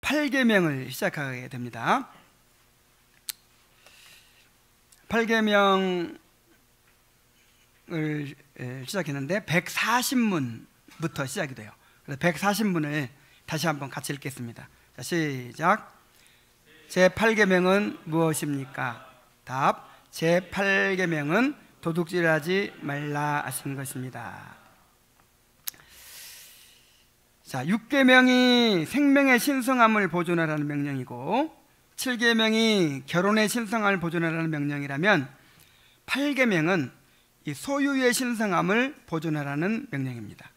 8계명을 시작하게 됩니다. 8계명을 시작했는데 140문부터 시작이 돼요. 그래서 140문을 다시 한번 같이 읽겠습니다. 자, 시작. 제8계명은 무엇입니까? 답. 제8계명은 도둑질하지 말라 하신 것입니다. 자, 6계명이 생명의 신성함을 보존하라는 명령이고 7계명이 결혼의 신성함을 보존하라는 명령이라면 8계명은 이 소유의 신성함을 보존하라는 명령입니다.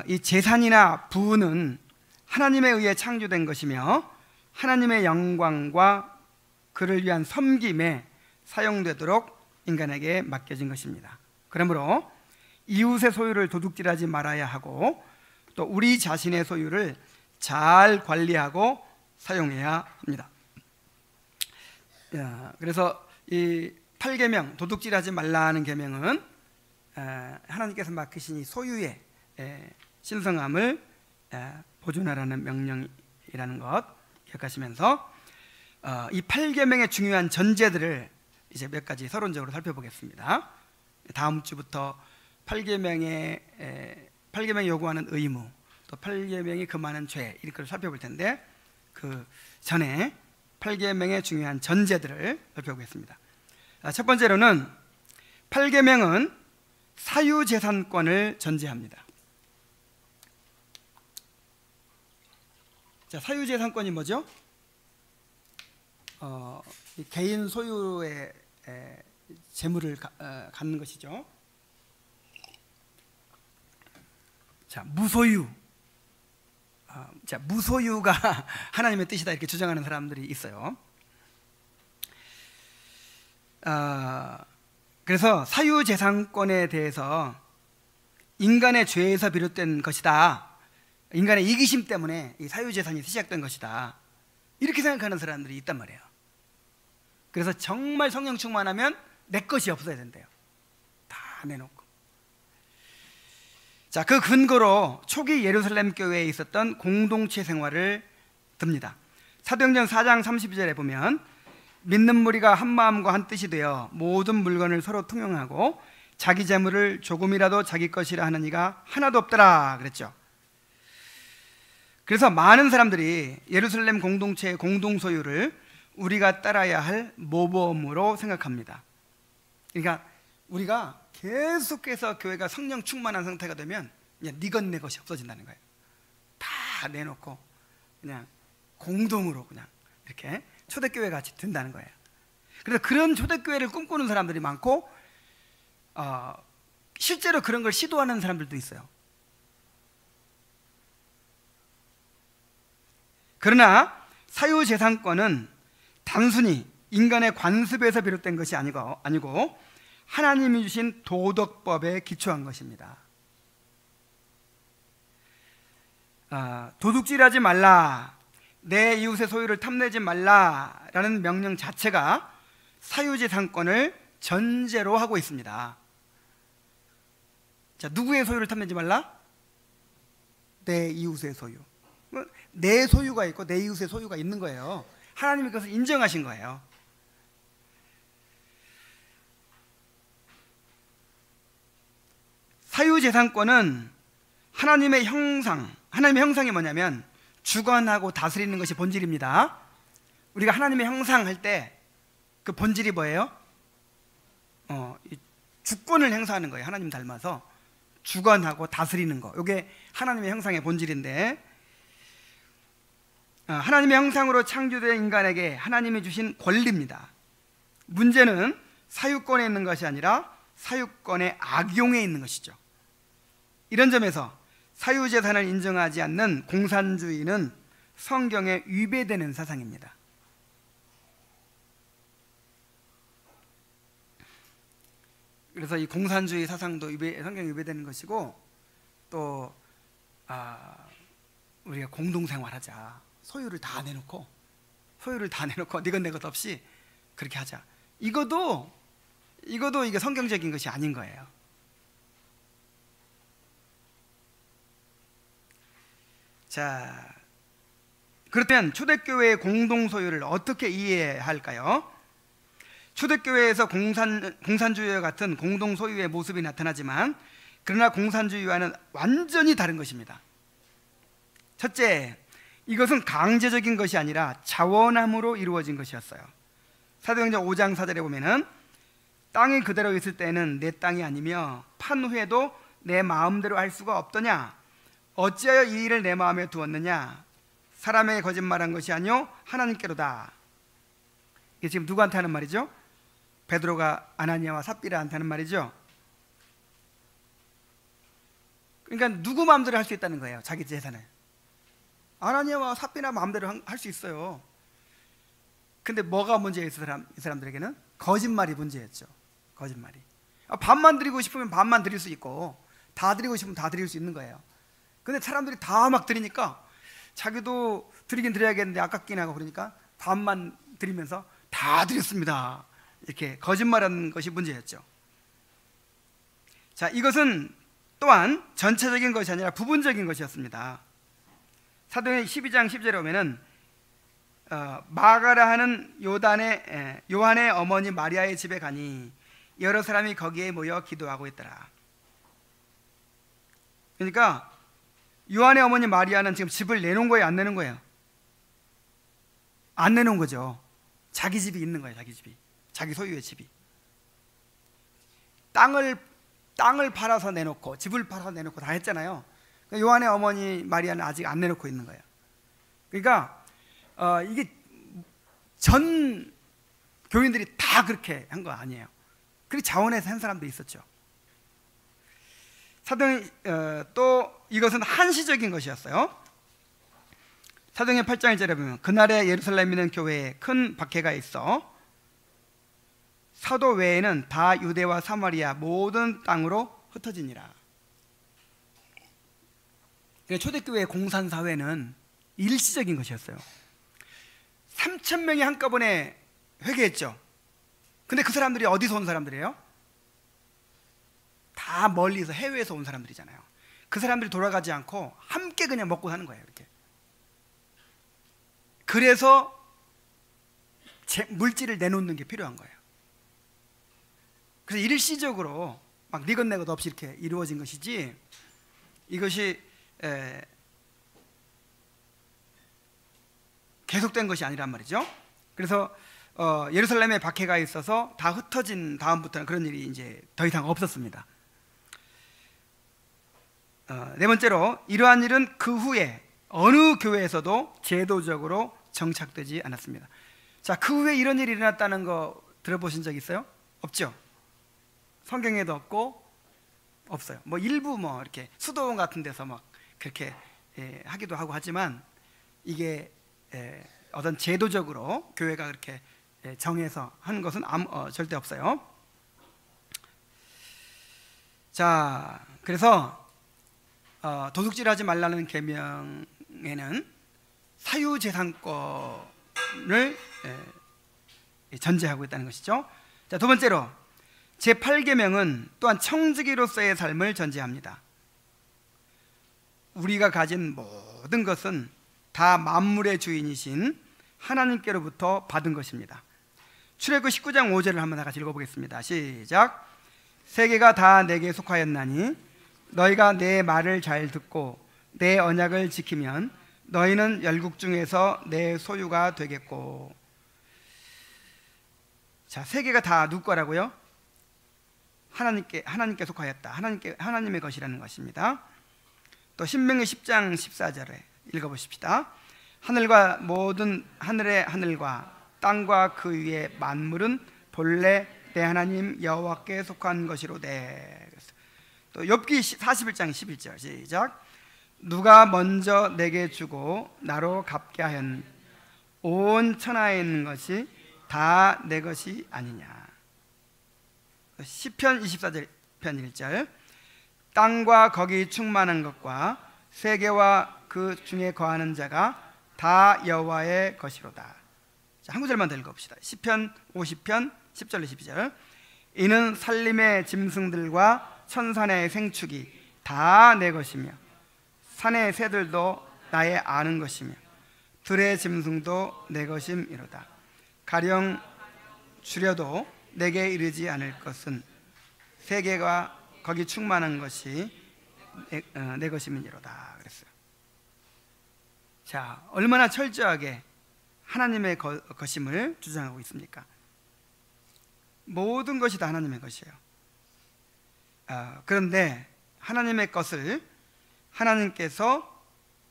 이 재산이나 부는 하나님에 의해 창조된 것이며 하나님의 영광과 그를 위한 섬김에 사용되도록 인간에게 맡겨진 것입니다. 그러므로 이웃의 소유를 도둑질하지 말아야 하고 또 우리 자신의 소유를 잘 관리하고 사용해야 합니다. 그래서 이 8계명, 도둑질하지 말라는 계명은 하나님께서 맡기신 이 소유의 신성함을 보존하라는 명령이라는 것 기억하시면서 이 8계명의 중요한 전제들을 이제 몇 가지 서론적으로 살펴보겠습니다. 다음 주부터 8계명이 요구하는 의무, 또 8계명이 금하는 죄, 이걸 살펴볼 텐데 그 전에 8계명의 중요한 전제들을 살펴보겠습니다. 첫 번째로는 8계명은 사유재산권을 전제합니다. 자, 사유재산권이 뭐죠? 개인 소유의 재물을 갖는 것이죠. 자, 무소유. 자, 무소유가 하나님의 뜻이다 이렇게 주장하는 사람들이 있어요. 그래서 사유재산권에 대해서 인간의 죄에서 비롯된 것이다, 인간의 이기심 때문에 이 사유재산이 시작된 것이다, 이렇게 생각하는 사람들이 있단 말이에요. 그래서 정말 성령 충만하면 내 것이 없어야 된대요. 다 내놓고. 자, 그 근거로 초기 예루살렘 교회에 있었던 공동체 생활을 듭니다. 사도행전 4장 32절에 보면 믿는 무리가 한 마음과 한 뜻이 되어 모든 물건을 서로 통용하고 자기 재물을 조금이라도 자기 것이라 하는 이가 하나도 없더라 그랬죠. 그래서 많은 사람들이 예루살렘 공동체의 공동소유를 우리가 따라야 할 모범으로 생각합니다. 그러니까 우리가 계속해서 교회가 성령 충만한 상태가 되면 그냥 네 것 내 것이 없어진다는 거예요. 다 내놓고 그냥 공동으로 그냥 이렇게 초대교회 같이 된다는 거예요. 그래서 그런 초대교회를 꿈꾸는 사람들이 많고 실제로 그런 걸 시도하는 사람들도 있어요. 그러나 사유재산권은 단순히 인간의 관습에서 비롯된 것이 아니고 하나님이 주신 도덕법에 기초한 것입니다. 도둑질하지 말라, 내 이웃의 소유를 탐내지 말라라는 명령 자체가 사유재산권을 전제로 하고 있습니다. 자, 누구의 소유를 탐내지 말라? 내 이웃의 소유. 내 소유가 있고 내 이웃의 소유가 있는 거예요. 하나님이 그것을 인정하신 거예요. 사유재산권은 하나님의 형상이 뭐냐면 주관하고 다스리는 것이 본질입니다. 우리가 하나님의 형상 할 때 그 본질이 뭐예요? 주권을 행사하는 거예요. 하나님 닮아서 주관하고 다스리는 거, 이게 하나님의 형상의 본질인데, 하나님의 형상으로 창조된 인간에게 하나님이 주신 권리입니다. 문제는 사유권에 있는 것이 아니라 사유권의 악용에 있는 것이죠. 이런 점에서 사유재산을 인정하지 않는 공산주의는 성경에 위배되는 사상입니다. 그래서 이 공산주의 사상도 성경에 위배되는 것이고, 또 우리가 공동생활하자, 소유를 다 내놓고 네 것 내 것 없이 그렇게 하자, 이게 성경적인 것이 아닌 거예요. 자, 그렇다면 초대교회의 공동소유를 어떻게 이해해야 할까요? 초대교회에서 공산주의와 같은 공동소유의 모습이 나타나지만 그러나 공산주의와는 완전히 다른 것입니다. 첫째, 이것은 강제적인 것이 아니라 자원함으로 이루어진 것이었어요. 사도행전 5장 4절에 보면은 땅이 그대로 있을 때는 내 땅이 아니며 판 후에도 내 마음대로 할 수가 없더냐? 어찌하여 이 일을 내 마음에 두었느냐? 사람에게 거짓말한 것이 아니요 하나님께로다. 이게 지금 누구한테 하는 말이죠? 베드로가 아나니아와 삽비라한테 하는 말이죠. 그러니까 누구 마음대로 할 수 있다는 거예요. 자기 재산을. 아나니아와 삽비나 마음대로 할 수 있어요. 근데 뭐가 문제예요? 이 사람들에게는 거짓말이 문제였죠. 거짓말이. 반만 드리고 싶으면 반만 드릴 수 있고 다 드리고 싶으면 다 드릴 수 있는 거예요. 근데 사람들이 다 막 드리니까 자기도 드리긴 드려야겠는데 아깝긴 하고 그러니까 반만 드리면서 다 드렸습니다. 이렇게 거짓말하는 것이 문제였죠. 자, 이것은 또한 전체적인 것이 아니라 부분적인 것이었습니다. 사도행전 12장 10절에 보면은 마가라 하는 요한의 어머니 마리아의 집에 가니 여러 사람이 거기에 모여 기도하고 있더라. 그러니까 요한의 어머니 마리아는 지금 집을 내놓은 거예요, 안 내놓은 거예요? 안 내놓은 거죠. 자기 집이 있는 거예요. 자기 집이, 자기 소유의 집이. 땅을 팔아서 내놓고 집을 팔아서 내놓고 다 했잖아요. 요한의 어머니 마리아는 아직 안 내놓고 있는 거예요. 그러니까 이게 전 교인들이 다 그렇게 한 거 아니에요. 그렇게 자원해서 한 사람도 있었죠. 또 이것은 한시적인 것이었어요. 사도행전 8장 1절에 보면 그날에 예루살렘에 있는 교회에 큰 박해가 있어 사도 외에는 다 유대와 사마리아 모든 땅으로 흩어지니라. 초대교회의 공산사회는 일시적인 것이었어요. 3,000명이 한꺼번에 회개했죠. 근데 그 사람들이 어디서 온 사람들이에요? 다 멀리서 해외에서 온 사람들이잖아요. 그 사람들이 돌아가지 않고 함께 그냥 먹고 사는 거예요. 이렇게. 그래서 물질을 내놓는 게 필요한 거예요. 그래서 일시적으로 막 니것내것 없이 이렇게 이루어진 것이지 이것이 계속된 것이 아니란 말이죠. 그래서 예루살렘에 박해가 있어서 다 흩어진 다음부터는 그런 일이 이제 더 이상 없었습니다. 네 번째로 이러한 일은 그 후에 어느 교회에서도 제도적으로 정착되지 않았습니다. 자, 그 후에 이런 일이 일어났다는 거 들어보신 적 있어요? 없죠? 성경에도 없고 없어요. 뭐 일부 뭐 이렇게 수도원 같은 데서 막 그렇게 하기도 하고 하지만 이게 어떤 제도적으로 교회가 그렇게 정해서 하는 것은 절대 없어요. 자, 그래서 도둑질하지 말라는 계명에는 사유재산권을 전제하고 있다는 것이죠. 자, 두 번째로 제8계명은 또한 청지기로서의 삶을 전제합니다. 우리가 가진 모든 것은 다 만물의 주인이신 하나님께로부터 받은 것입니다. 출애굽 19장 5절을 한번 같이 읽어보겠습니다. 시작. 세계가 다 내게 속하였나니 너희가 내 말을 잘 듣고 내 언약을 지키면 너희는 열국 중에서 내 소유가 되겠고. 자, 세계가 다 누구 거라고요? 하나님께 속하였다. 하나님의 것이라는 것입니다. 또 신명기 10장 14절에 읽어보십시다. 하늘과 모든 하늘의 하늘과 땅과 그 위의 만물은 본래 내 하나님 여호와께 속한 것이로되. 또 욥기 41장 11절 시작. 누가 먼저 내게 주고 나로 갚게 하였 온 천하에 있는 것이 다 내 것이 아니냐. 시편 24절 편 1절. 땅과 거기 충만한 것과 세계와 그 중에 거하는 자가 다 여호와의 것이로다. 자, 한 구절만 더 읽어봅시다. 시편 50편 10절 12절. 이는 산림의 짐승들과 천산의 생축이 다 내 것이며 산의 새들도 나의 아는 것이며 들의 짐승도 내 것임이로다. 가령 줄여도 내게 이르지 않을 것은 세계가 거기 충만한 것이 내 것임이로다 그랬어요. 자, 얼마나 철저하게 하나님의 것임을 주장하고 있습니까? 모든 것이 다 하나님의 것이에요. 그런데 하나님의 것을 하나님께서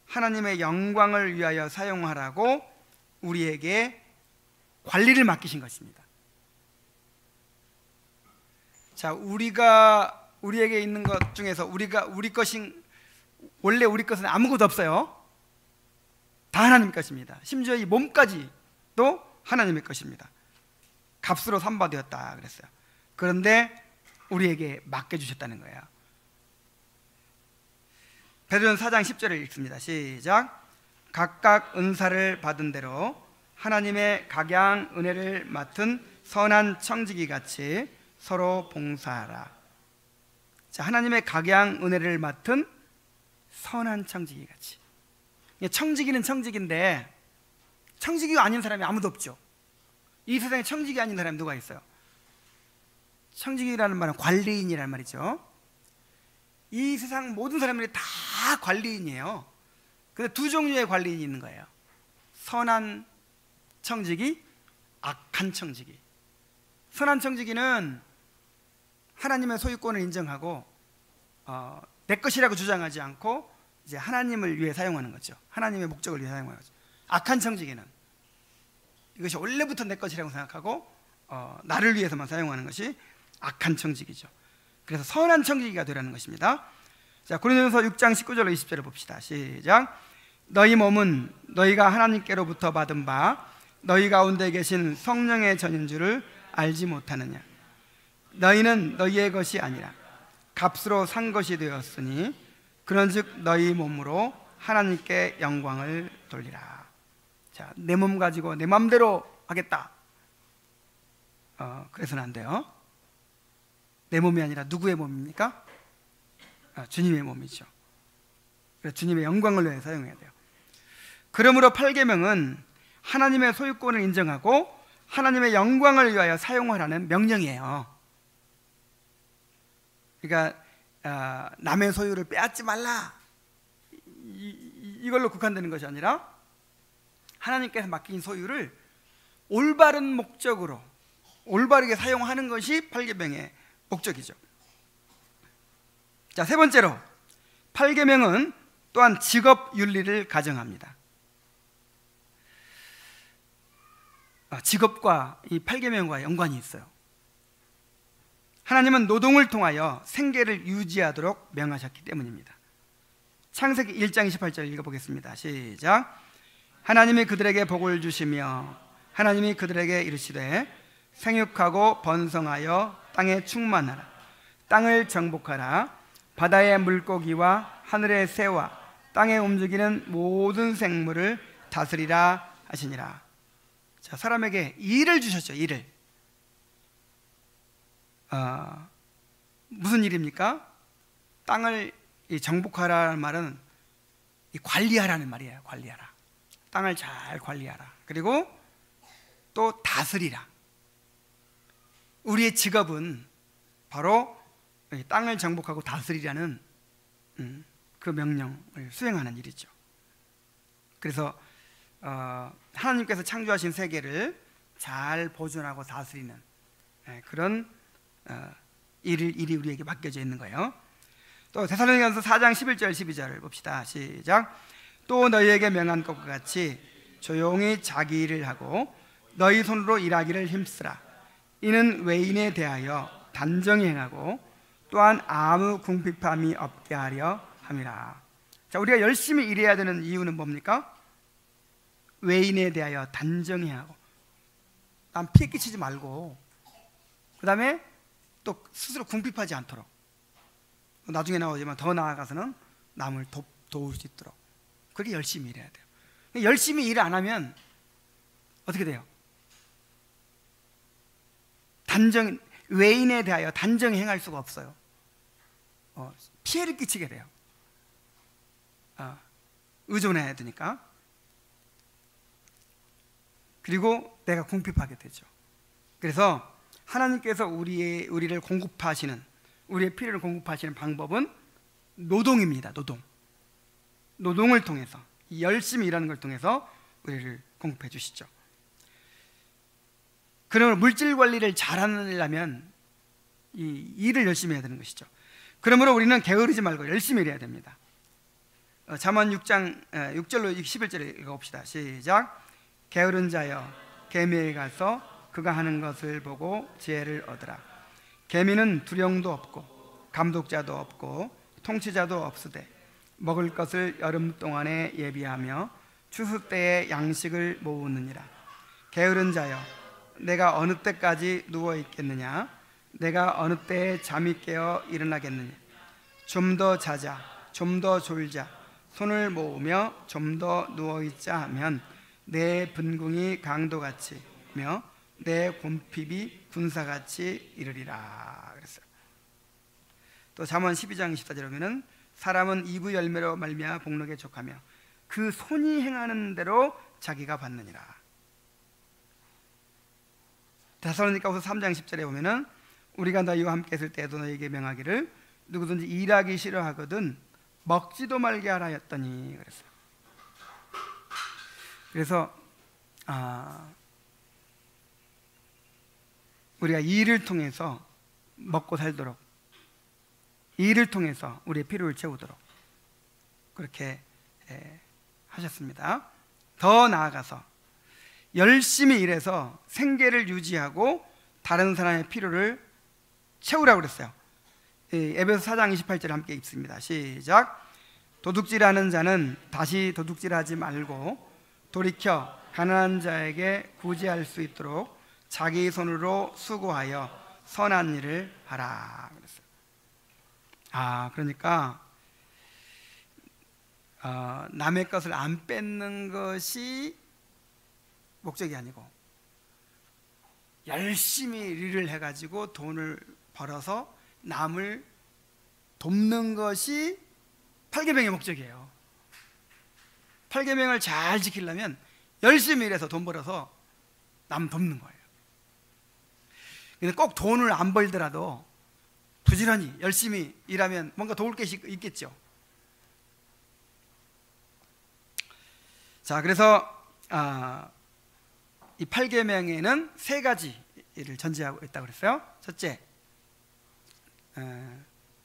하나님의 영광을 위하여 사용하라고 우리에게 관리를 맡기신 것입니다. 자, 우리에게 있는 것 중에서 우리 것인, 원래 우리 것은 아무것도 없어요. 다 하나님 것입니다. 심지어 이 몸까지도 하나님의 것입니다. 값으로 삼바되었다 그랬어요. 그런데 우리에게 맡겨주셨다는 거예요. 베드로전서 4장 10절을 읽습니다. 시작. 각각 은사를 받은 대로 하나님의 각양 은혜를 맡은 선한 청지기 같이 서로 봉사하라. 자, 하나님의 각양 은혜를 맡은 선한 청지기 같이. 청지기는 청지기인데 청지기가 아닌 사람이 아무도 없죠. 이 세상에 청지기 아닌 사람이 누가 있어요? 청지기라는 말은 관리인이라는 말이죠. 이 세상 모든 사람들이 다 관리인이에요. 근데 두 종류의 관리인이 있는 거예요. 선한 청지기, 악한 청지기. 선한 청지기는 하나님의 소유권을 인정하고 내 것이라고 주장하지 않고 이제 하나님을 위해 사용하는 거죠. 하나님의 목적을 위해 사용하는 거죠. 악한 청지기는 이것이 원래부터 내 것이라고 생각하고 나를 위해서만 사용하는 것이 악한 청지기죠. 그래서 선한 청지기가 되라는 것입니다. 자, 고린도전서 6장 19절로 20절을 봅시다. 시작. 너희 몸은 너희가 하나님께로부터 받은 바 너희 가운데 계신 성령의 전인 줄을 알지 못하느냐. 너희는 너희의 것이 아니라 값으로 산 것이 되었으니 그런즉 너희 몸으로 하나님께 영광을 돌리라. 자, 내 몸 가지고 내 맘대로 하겠다. 그래서는 안 돼요. 내 몸이 아니라 누구의 몸입니까? 주님의 몸이죠. 그래서 주님의 영광을 위해 사용해야 돼요. 그러므로 8계명은 하나님의 소유권을 인정하고 하나님의 영광을 위하여 사용하라는 명령이에요. 그러니까 남의 소유를 빼앗지 말라, 이걸로 국한되는 것이 아니라 하나님께서 맡긴 소유를 올바른 목적으로 올바르게 사용하는 것이 8계명의 목적이죠. 자, 세 번째로 8계명은 또한 직업 윤리를 가정합니다. 직업과 이 8계명과 연관이 있어요. 하나님은 노동을 통하여 생계를 유지하도록 명하셨기 때문입니다. 창세기 1장 28절 읽어보겠습니다. 시작. 하나님이 그들에게 복을 주시며 하나님이 그들에게 이르시되 생육하고 번성하여 땅에 충만하라. 땅을 정복하라. 바다의 물고기와 하늘의 새와 땅에 움직이는 모든 생물을 다스리라 하시니라. 자, 사람에게 일을 주셨죠. 일을. 무슨 일입니까? 땅을 정복하라는 말은 관리하라는 말이에요. 관리하라. 땅을 잘 관리하라. 그리고 또 다스리라. 우리의 직업은 바로 땅을 정복하고 다스리라는 그 명령을 수행하는 일이죠. 그래서 하나님께서 창조하신 세계를 잘 보존하고 다스리는 그런 일이 우리에게 맡겨져 있는 거예요. 또 데살로니가서 4장 11절 12절을 봅시다. 시작. 또 너희에게 명한 것과 같이 조용히 자기 일을 하고 너희 손으로 일하기를 힘쓰라. 이는 외인에 대하여 단정히 행하고 또한 아무 궁핍함이 없게 하려 함이라. 자, 우리가 열심히 일해야 되는 이유는 뭡니까? 외인에 대하여 단정히 하고 남 피해 끼치지 말고, 그 다음에 또 스스로 궁핍하지 않도록, 나중에 나오지만 더 나아가서는 남을 도울 수 있도록 그렇게 열심히 일해야 돼요. 열심히 일을 안 하면 어떻게 돼요? 외인에 대하여 단정히 행할 수가 없어요. 피해를 끼치게 돼요. 의존해야 되니까. 그리고 내가 궁핍하게 되죠. 그래서 하나님께서 우리를 공급하시는, 우리의 필요를 공급하시는 방법은 노동입니다. 노동을 통해서, 열심히 일하는 걸 통해서 우리를 공급해 주시죠. 그러므로 물질 관리를 잘하려면 이 일을 열심히 해야 되는 것이죠. 그러므로 우리는 게으르지 말고 열심히 일해야 됩니다. 잠언 6장 6절로 11절에 읽어봅시다. 시작. 게으른 자여 개미에 가서 그가 하는 것을 보고 지혜를 얻으라. 개미는 두령도 없고 감독자도 없고 통치자도 없으되 먹을 것을 여름 동안에 예비하며 추수 때에 양식을 모으느니라. 게으른 자여 내가 어느 때까지 누워 있겠느냐? 내가 어느 때에 잠이 깨어 일어나겠느냐? 좀 더 자자, 좀 더 졸자, 손을 모으며 좀 더 누워 있자 하면 내 분궁이 강도같이며 내 곰핍이 군사같이 이르리라. 그랬어요. 또 잠언 12장 24절에 보면은 사람은 이브 열매로 말미암아 복록에 족하며 그 손이 행하는 대로 자기가 받느니라. 데살로니가후서 3장 10절에 보면은 우리가 너희와 함께 있을 때에도 너희에게 명하기를 누구든지 일하기 싫어하거든 먹지도 말게 하라 했더니 그랬어요. 그래서 우리가 일을 통해서 먹고 살도록, 일을 통해서 우리의 필요를 채우도록 그렇게 하셨습니다. 더 나아가서 열심히 일해서 생계를 유지하고 다른 사람의 필요를 채우라고 그랬어요. 에베소 4장 28절 함께 읽습니다. 시작. 도둑질하는 자는 다시 도둑질하지 말고 돌이켜 가난한 자에게 구제할 수 있도록 자기 손으로 수고하여 선한 일을 하라 그랬어요. 그러니까 남의 것을 안 뺏는 것이 목적이 아니고 열심히 일을 해가지고 돈을 벌어서 남을 돕는 것이 8계명의 목적이에요. 8계명을 잘 지키려면 열심히 일해서 돈 벌어서 남 돕는 거예요. 근데 꼭 돈을 안 벌더라도 부지런히 열심히 일하면 뭔가 도울 게 있겠죠. 자, 그래서 이 8계명에는 세 가지를 전제하고 있다고 그랬어요. 첫째,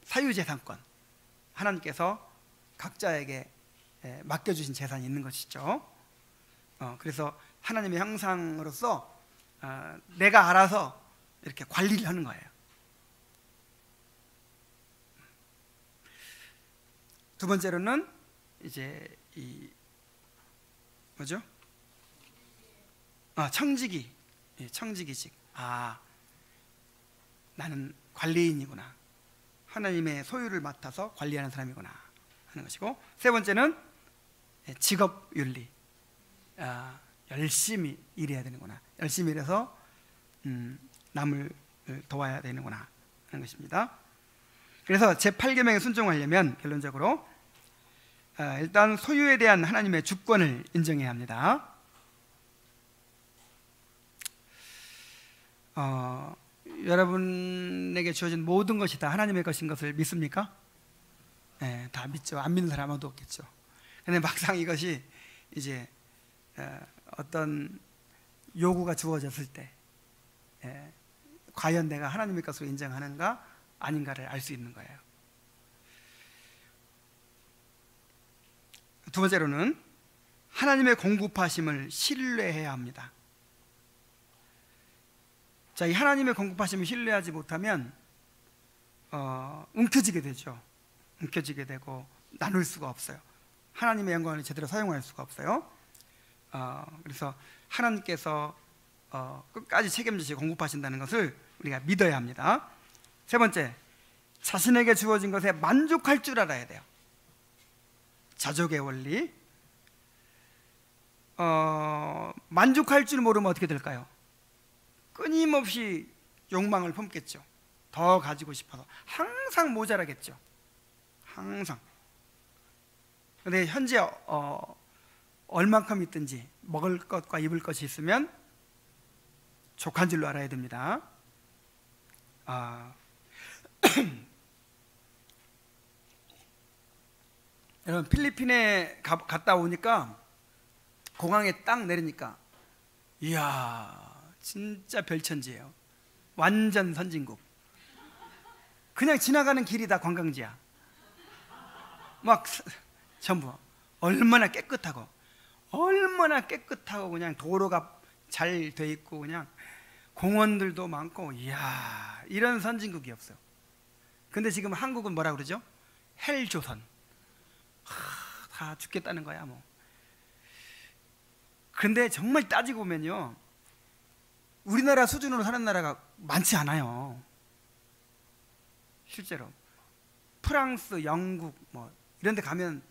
사유재산권, 하나님께서 각자에게 맡겨주신 재산이 있는 것이죠. 그래서 하나님의 형상으로서 내가 알아서 이렇게 관리를 하는 거예요. 두 번째로는 이제 이 뭐죠? 청지기, 청지기직. 나는 관리인이구나. 하나님의 소유를 맡아서 관리하는 사람이구나 하는 것이고, 세 번째는 직업윤리. 열심히 일해야 되는구나. 열심히 일해서 남을 도와야 되는구나 하는 것입니다. 그래서 제8계명에 순종하려면 결론적으로 일단 소유에 대한 하나님의 주권을 인정해야 합니다. 여러분에게 주어진 모든 것이 다 하나님의 것인 것을 믿습니까? 네, 다 믿죠. 안 믿는 사람 아무도 없겠죠. 근데 막상 이것이 이제 어떤 요구가 주어졌을 때 과연 내가 하나님의 것으로 인정하는가 아닌가를 알 수 있는 거예요. 두 번째로는 하나님의 공급하심을 신뢰해야 합니다. 자, 이 하나님의 공급하심을 신뢰하지 못하면 움켜쥐게 되죠. 움켜쥐게 되고 나눌 수가 없어요. 하나님의 영광을 제대로 사용할 수가 없어요. 그래서 하나님께서 끝까지 책임지시고 공급하신다는 것을 우리가 믿어야 합니다. 세 번째, 자신에게 주어진 것에 만족할 줄 알아야 돼요. 자족의 원리. 만족할 줄 모르면 어떻게 될까요? 끊임없이 욕망을 품겠죠. 더 가지고 싶어서 항상 모자라겠죠. 항상. 근데 현재 얼만큼 있든지 먹을 것과 입을 것이 있으면 족한 줄로 알아야 됩니다. 여러분, 필리핀에 갔다 오니까 공항에 딱 내리니까 이야, 진짜 별천지예요. 완전 선진국. 그냥 지나가는 길이 다 관광지야. 막 전부 얼마나 깨끗하고 그냥 도로가 잘 돼 있고 그냥 공원들도 많고, 이야, 이런 선진국이 없어요. 근데 지금 한국은 뭐라 그러죠? 헬조선. 다 죽겠다는 거야 뭐. 근데 정말 따지고 보면요, 우리나라 수준으로 사는 나라가 많지 않아요. 실제로 프랑스, 영국 뭐 이런 데 가면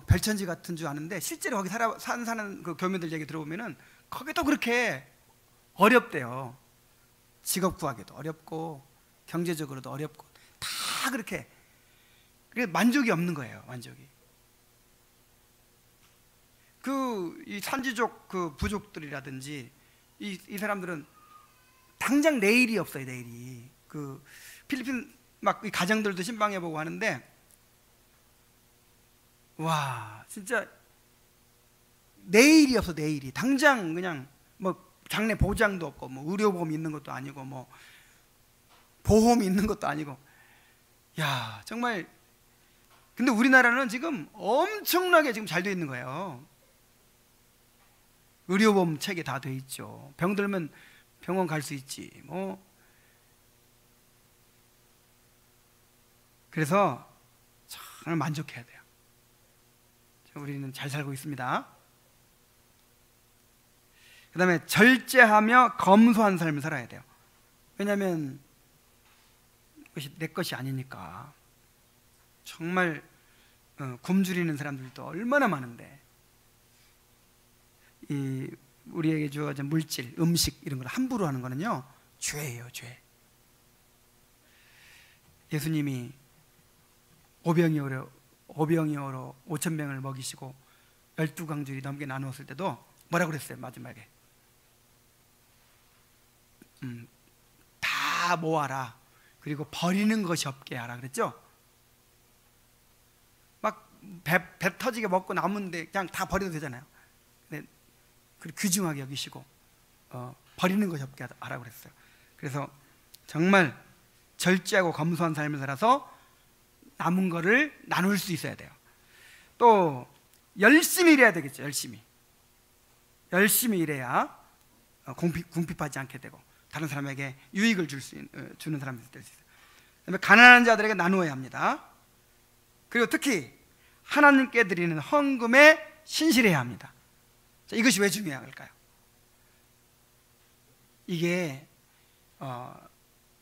별천지 같은 줄 아는데, 실제로 거기 사는 그 교민들 얘기 들어보면은 거기도 그렇게 어렵대요. 직업 구하기도 어렵고 경제적으로도 어렵고 다 그렇게. 그래서 만족이 없는 거예요, 만족이. 이 산지족 그 부족들이라든지 이 사람들은 당장 내일이 없어요, 내일이. 그 필리핀 막 이 가정들도 신방해보고 하는데, 와, 진짜 내일이 없어, 내일이. 당장 그냥 뭐 장래 보장도 없고, 뭐 의료보험 있는 것도 아니고, 뭐 보험이 있는 것도 아니고, 야, 정말. 근데 우리나라는 지금 엄청나게 지금 잘 돼 있는 거예요. 의료보험 체계 다 돼 있죠. 병 들면 병원 갈 수 있지 뭐. 그래서 정말 만족해야 돼요. 우리는 잘 살고 있습니다. 그 다음에 절제하며 검소한 삶을 살아야 돼요. 왜냐하면 그것이 내 것이 아니니까. 정말 굶주리는 사람들도 얼마나 많은데, 우리에게 주어진 물질, 음식 이런 걸 함부로 하는 거는요, 죄예요, 죄. 예수님이 오병이어로 5,000명을 먹이시고 12강줄이 넘게 나누었을 때도 뭐라고 그랬어요? 마지막에 다 모아라, 그리고 버리는 것이 없게 하라 그랬죠? 막 배 터지게 먹고 남은데 그냥 다 버려도 되잖아요. 근데 귀중하게 여기시고 버리는 것이 없게 하라고 그랬어요. 그래서 정말 절제하고 검소한 삶을 살아서 남은 거를 나눌 수 있어야 돼요. 또 열심히 일해야 되겠죠. 열심히 일해야 궁핍하지 않게 되고 다른 사람에게 유익을 주는 사람이 될 수 있어요. 그다음에 가난한 자들에게 나누어야 합니다. 그리고 특히 하나님께 드리는 헌금에 신실해야 합니다. 자, 이것이 왜 중요할까요? 이게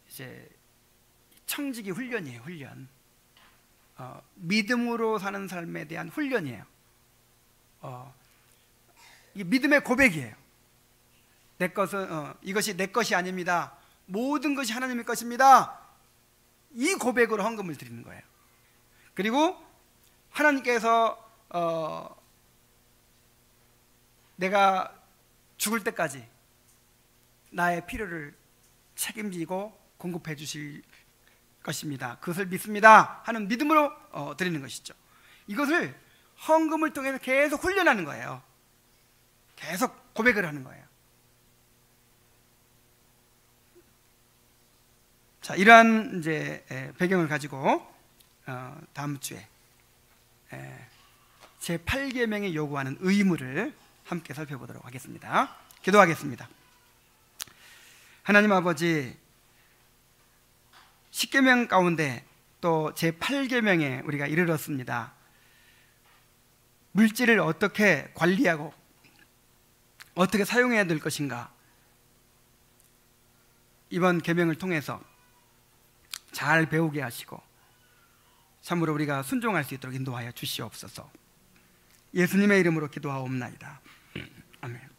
이제 청지기 훈련이에요. 훈련. 믿음으로 사는 삶에 대한 훈련이에요. 이게 믿음의 고백이에요. 내 것은 이것이 내 것이 아닙니다. 모든 것이 하나님의 것입니다. 이 고백으로 헌금을 드리는 거예요. 그리고 하나님께서 내가 죽을 때까지 나의 필요를 책임지고 공급해 주실 것입니다. 그것을 믿습니다 하는 믿음으로 드리는 것이죠. 이것을 헌금을 통해서 계속 훈련하는 거예요. 계속 고백을 하는 거예요. 자, 이러한 이제 배경을 가지고 다음 주에 제 8계명이 요구하는 의무를 함께 살펴보도록 하겠습니다. 기도하겠습니다. 하나님 아버지, 10계명 가운데 또 제 8계명에 우리가 이르렀습니다. 물질을 어떻게 관리하고 어떻게 사용해야 될 것인가, 이번 계명을 통해서 잘 배우게 하시고 참으로 우리가 순종할 수 있도록 인도하여 주시옵소서. 예수님의 이름으로 기도하옵나이다. 아멘.